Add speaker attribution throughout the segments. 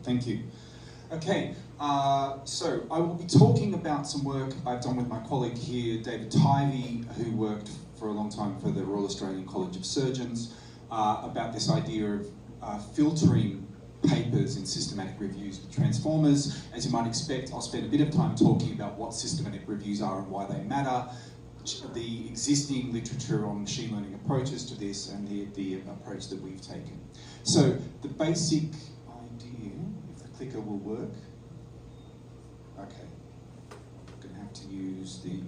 Speaker 1: Thank you. Okay, so I will be talking about some work I've done with my colleague here, David Tivey, who worked for a long time for the Royal Australian College of Surgeons, about this idea of filtering papers in systematic reviews with transformers. As you might expect, I'll spend a bit of time talking about what systematic reviews are and why they matter, the existing literature on machine learning approaches to this, and the approach that we've taken. So the basic idea, if the clicker will work. Okay, I'm going to have to use the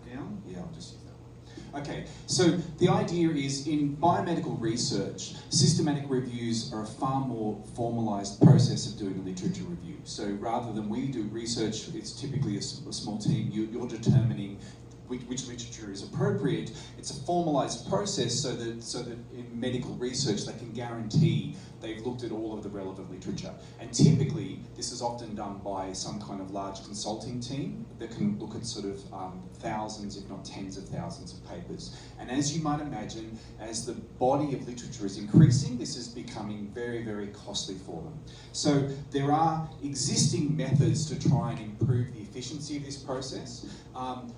Speaker 1: down. Yeah, I'll just use that one. Okay, so the idea is in biomedical research, systematic reviews are a far more formalized process of doing a literature review. So rather than we do research, it's typically a small team, you're determining which literature is appropriate. It's a formalized process so that in medical research they can guarantee they've looked at all of the relevant literature. And typically this is often done by some kind of large consulting team that can look at sort of thousands, if not tens of thousands of papers. And as you might imagine, as the body of literature is increasing, this is becoming very, very costly for them. So there are existing methods to try and improve the efficiency of this process.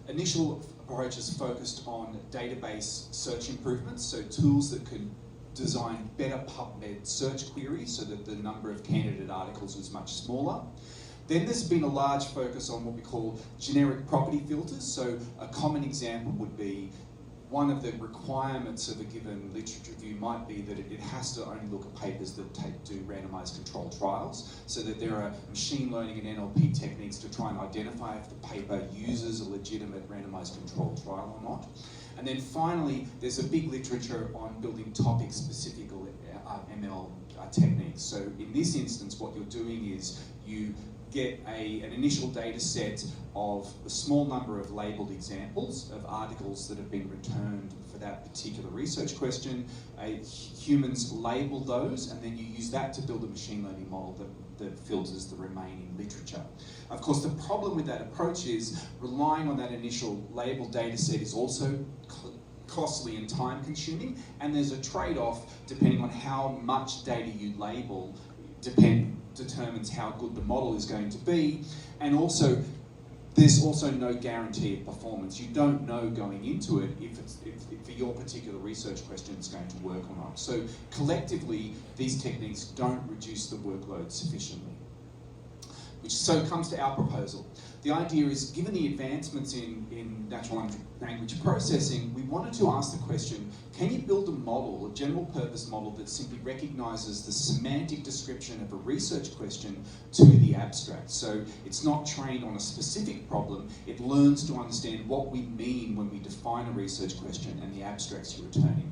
Speaker 1: Initial approaches focused on database search improvements, so tools that could design better PubMed search queries so that the number of candidate articles was much smaller. Then there's been a large focus on what we call generic property filters. So a common example would be one of the requirements of a given literature review might be that it has to only look at papers that do randomized controlled trials, so that there are machine learning and NLP techniques to try and identify if the paper uses a legitimate randomized controlled trial or not. And then finally, there's a big literature on building topic-specific ML techniques. So in this instance, what you're doing is you get an initial data set of a small number of labelled examples of articles that have been returned for that particular research question. Humans label those, and then you use that to build a machine learning model that filters the remaining literature. Of course, the problem with that approach is relying on that initial labelled data set is also costly and time consuming, and there's a trade-off depending on how much data you label determines how good the model is going to be, and also there's also no guarantee of performance. You don't know going into it if for your particular research question it's going to work or not. So collectively, these techniques don't reduce the workload sufficiently. Which so comes to our proposal. The idea is, given the advancements in natural language processing, we wanted to ask the question, can you build a model, a general purpose model that simply recognizes the semantic description of a research question to the abstract? So it's not trained on a specific problem, it learns to understand what we mean when we define a research question and the abstracts you're returning.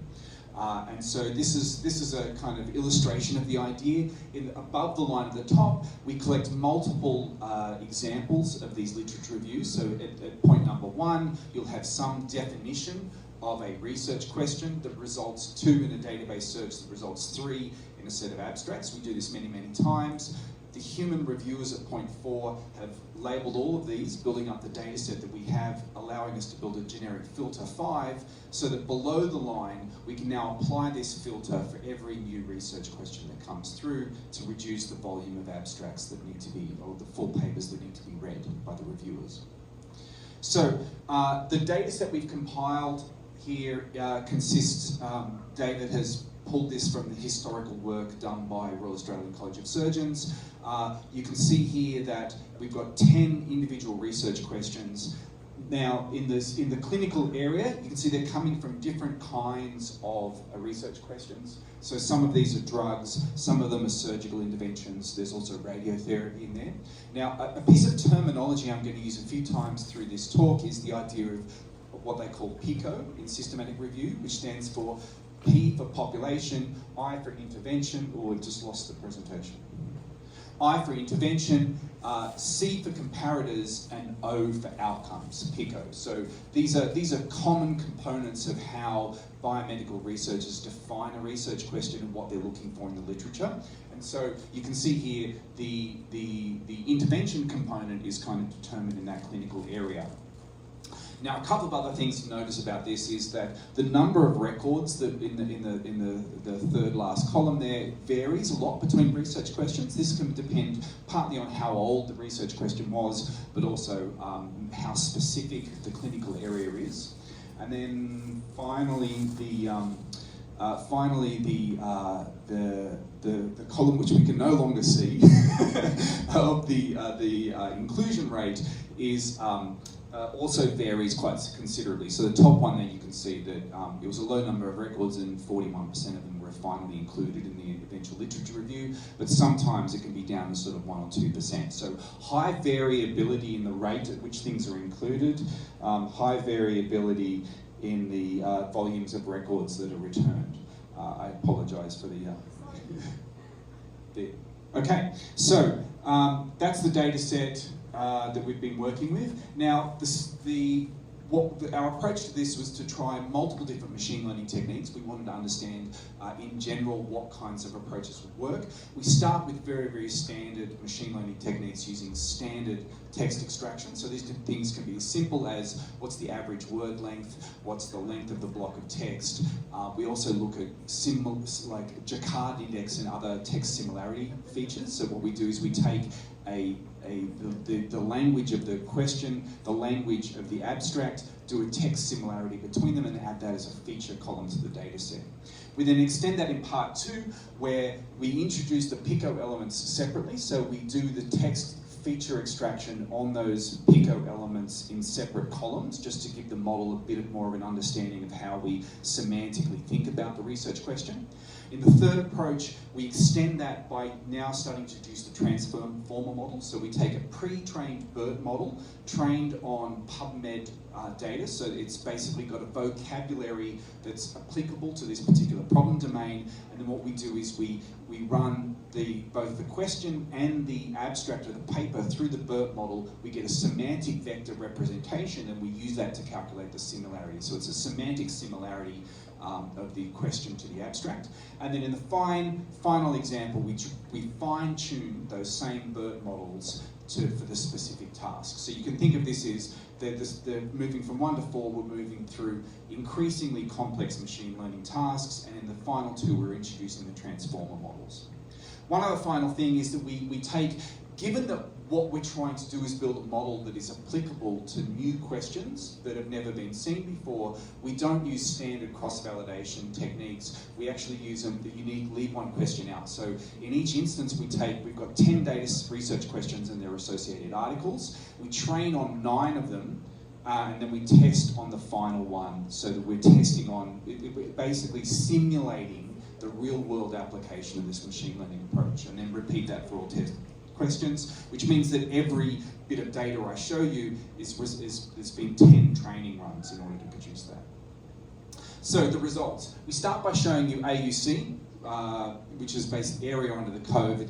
Speaker 1: And so this is a kind of illustration of the idea. Above the line at the top, we collect multiple examples of these literature reviews. So at point number 1, you'll have some definition of a research question that results 2 in a database search that results 3 in a set of abstracts. We do this many, many times. The human reviewers at point 4 have labelled all of these, building up the data set that we have, allowing us to build a generic filter 5, so that below the line, we can now apply this filter for every new research question that comes through to reduce the volume of abstracts that need to be, or the full papers that need to be read by the reviewers. So the data set we've compiled here consists, David has pulled this from the historical work done by Royal Australian College of Surgeons. You can see here that we've got 10 individual research questions. Now, in the clinical area, you can see they're coming from different kinds of research questions. So some of these are drugs, some of them are surgical interventions, there's also radiotherapy in there. Now, a piece of terminology I'm going to use a few times through this talk is the idea of what they call PICO in systematic review, which stands for P for population, I for intervention, or we've just lost the presentation. I for intervention, C for comparators, and O for outcomes, PICO. So these are common components of how biomedical researchers define a research question and what they're looking for in the literature. And so you can see here the intervention component is kind of determined in that clinical area. Now, a couple of other things to notice about this is that the number of records that in the third last column there varies a lot between research questions. This can depend partly on how old the research question was, but also how specific the clinical area is. And then finally, the column which we can no longer see of the inclusion rate is also varies quite considerably. So the top one there, you can see that it was a low number of records and 41% of them were finally included in the eventual literature review, but sometimes it can be down to sort of 1 or 2%. So high variability in the rate at which things are included, high variability in the volumes of records that are returned. I apologise for the okay, so that's the data set that we've been working with. Now, our approach to this was to try multiple different machine learning techniques. We wanted to understand in general what kinds of approaches would work. We start with very, very standard machine learning techniques using standard text extraction. So these things can be as simple as what's the average word length, what's the length of the block of text. We also look at like Jacquard index and other text similarity features. So what we do is we take the language of the question, the language of the abstract, do a text similarity between them and add that as a feature column to the data set. We then extend that in part 2 where we introduce the PICO elements separately. So we do the text feature extraction on those PICO elements in separate columns just to give the model a bit more of an understanding of how we semantically think about the research question. In the third approach, we extend that by now starting to introduce the transformer model. So we take a pre-trained BERT model trained on PubMed data. So it's basically got a vocabulary that's applicable to this particular problem domain. And then what we do is we run both the question and the abstract of the paper through the BERT model. We get a semantic vector representation and we use that to calculate the similarity. So it's a semantic similarity of the question to the abstract. And then in the final example, we fine-tune those same BERT models for the specific task. So you can think of this as they're moving from 1 to 4, we're moving through increasingly complex machine learning tasks, and in the final 2, we're introducing the transformer models. One other final thing is that we take, given that what we're trying to do is build a model that is applicable to new questions that have never been seen before, we don't use standard cross-validation techniques. We actually use the unique leave one question out. So in each instance we've got 10 data research questions and their associated articles. We train on 9 of them, and then we test on the final one, so that we're testing on, basically simulating the real-world application of this machine learning approach, and then repeat that for all test questions, which means that every bit of data I show you is been 10 training runs in order to produce that. So the results. We start by showing you AUC, which is basically area under the curve,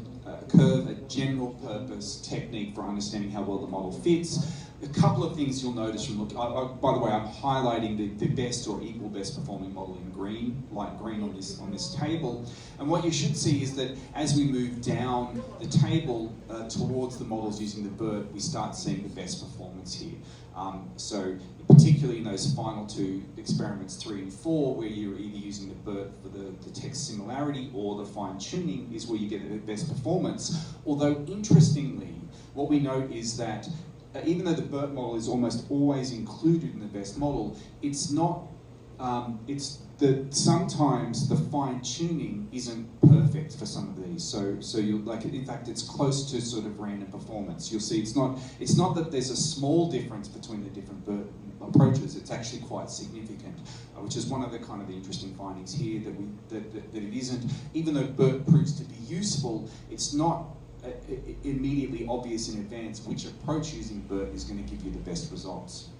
Speaker 1: a general purpose technique for understanding how well the model fits. A couple of things you'll notice from by the way, I'm highlighting the best or equal best performing model in green, light green on this table. And what you should see is that as we move down the table towards the models using the BERT, we start seeing the best performance here. So particularly in those final 2 experiments, 3 and 4, where you're either using the BERT for the text similarity or the fine tuning is where you get the best performance. Although interestingly, what we note is that even though the BERT model is almost always included in the best model, it's not, sometimes the fine tuning isn't perfect for some of these. So you'll in fact, it's close to sort of random performance. You'll see it's not that there's a small difference between the different BERT approaches, it's actually quite significant, which is one of the kind of the interesting findings here, that it isn't, even though BERT proves to be useful, it's not immediately obvious in advance which approach using BERT is going to give you the best results.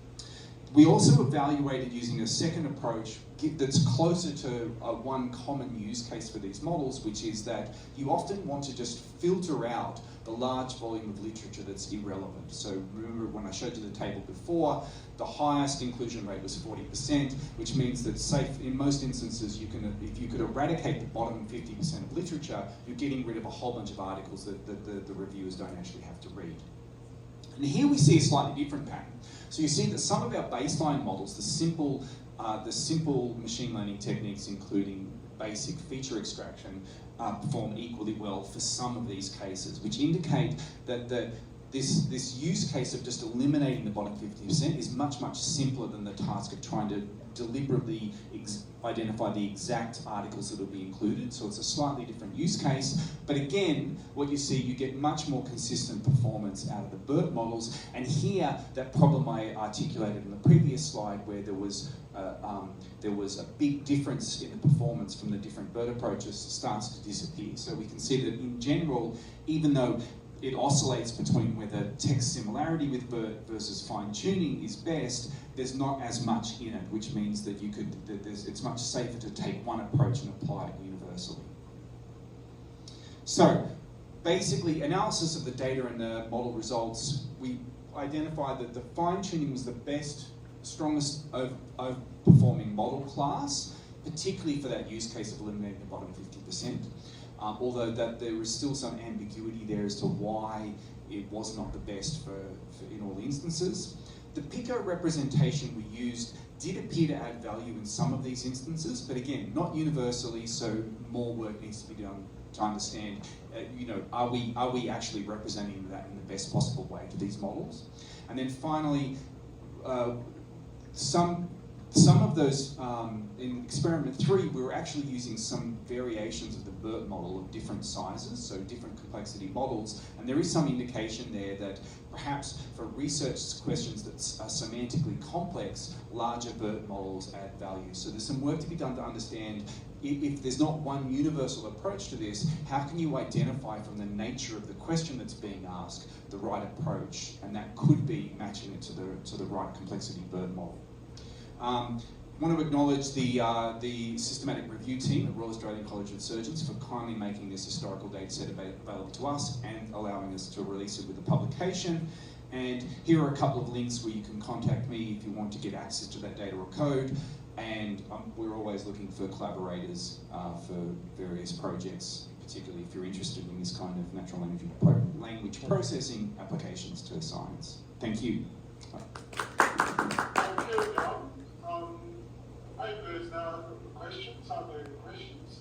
Speaker 1: We also evaluated using a second approach that's closer to one common use case for these models, which is that you often want to just filter out the large volume of literature that's irrelevant. So remember when I showed you the table before, the highest inclusion rate was 40%, which means that in most instances, if you could eradicate the bottom 50% of literature, you're getting rid of a whole bunch of articles that the reviewers don't actually have to read. And here we see a slightly different pattern. So you see that some of our baseline models, the simple machine learning techniques, including basic feature extraction, perform equally well for some of these cases, which indicate that this use case of just eliminating the bottom 50% is much, much simpler than the task of trying to deliberately identify the exact articles that will be included. So it's a slightly different use case. But again, what you see, you get much more consistent performance out of the BERT models. And here, that problem I articulated in the previous slide, where there was a big difference in the performance from the different BERT approaches, starts to disappear. So we can see that in general, even though it oscillates between whether text similarity with BERT versus fine-tuning is best, there's not as much in it, which means that it's much safer to take one approach and apply it universally. So, basically, analysis of the data and the model results, we identified that the fine-tuning was the best, strongest performing model class, particularly for that use case of eliminating the bottom 50%. Although there was still some ambiguity there as to why it was not the best for in all instances. The PICO representation we used did appear to add value in some of these instances, but again, not universally, so more work needs to be done to understand, are we actually representing that in the best possible way to these models? And then finally, some of those, in experiment 3, we were actually using some variations of the BERT model of different sizes, so different complexity models, and there is some indication there that perhaps for research questions that are semantically complex, larger BERT models add value. So there's some work to be done to understand if there's not one universal approach to this, how can you identify from the nature of the question that's being asked the right approach, and that could be matching it to the right complexity BERT model. I want to acknowledge the systematic review team at Royal Australian College of Surgeons for kindly making this historical data set available to us and allowing us to release it with a publication. And here are a couple of links where you can contact me if you want to get access to that data or code. And we're always looking for collaborators for various projects, particularly if you're interested in this kind of natural language processing applications to science. Thank you.
Speaker 2: Thank you, John. I think there's no questions. Are there questions?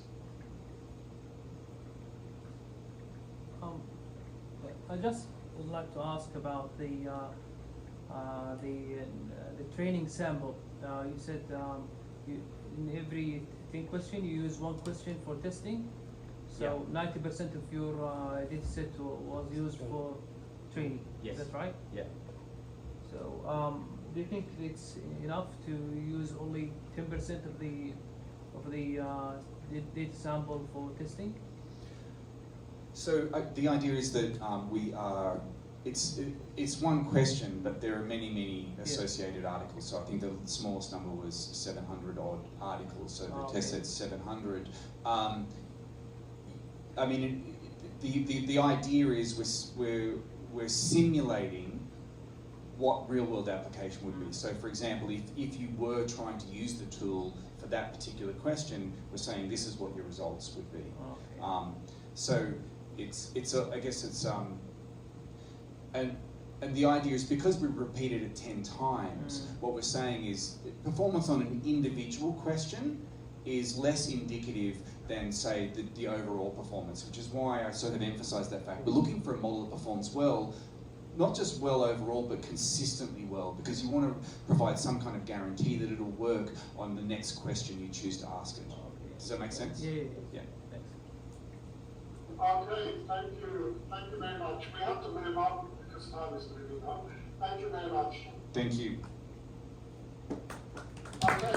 Speaker 3: I just would like to ask about the training sample. You said in every 10 question you use one question for testing. So 90% of your data set was used for training.
Speaker 4: Yes.
Speaker 3: Is that right?
Speaker 4: Yeah.
Speaker 3: So do you think it's enough to use only 10% of the data sample for testing?
Speaker 1: So the idea is that it's one question, but there are many associated articles. So I think the smallest number was 700 odd articles. So the test set's 700. I mean, the idea is we're simulating what real-world application would be. So, for example, if you were trying to use the tool for that particular question, we're saying this is what your results would be.
Speaker 3: Okay.
Speaker 1: So I guess it's and the idea is because we repeated it 10 times, what we're saying is performance on an individual question is less indicative than, say, the overall performance, which is why I sort of emphasize that fact. We're looking for a model that performs well, not just well overall, but consistently well, because you want to provide some kind of guarantee that it'll work on the next question you choose to ask it. Does that make sense?
Speaker 3: Yeah.
Speaker 1: Yeah.
Speaker 3: Thanks.
Speaker 2: Okay, thank you. Thank you very much. We have to move on because time is moving on. Thank you very much.
Speaker 1: Thank you.
Speaker 2: Okay,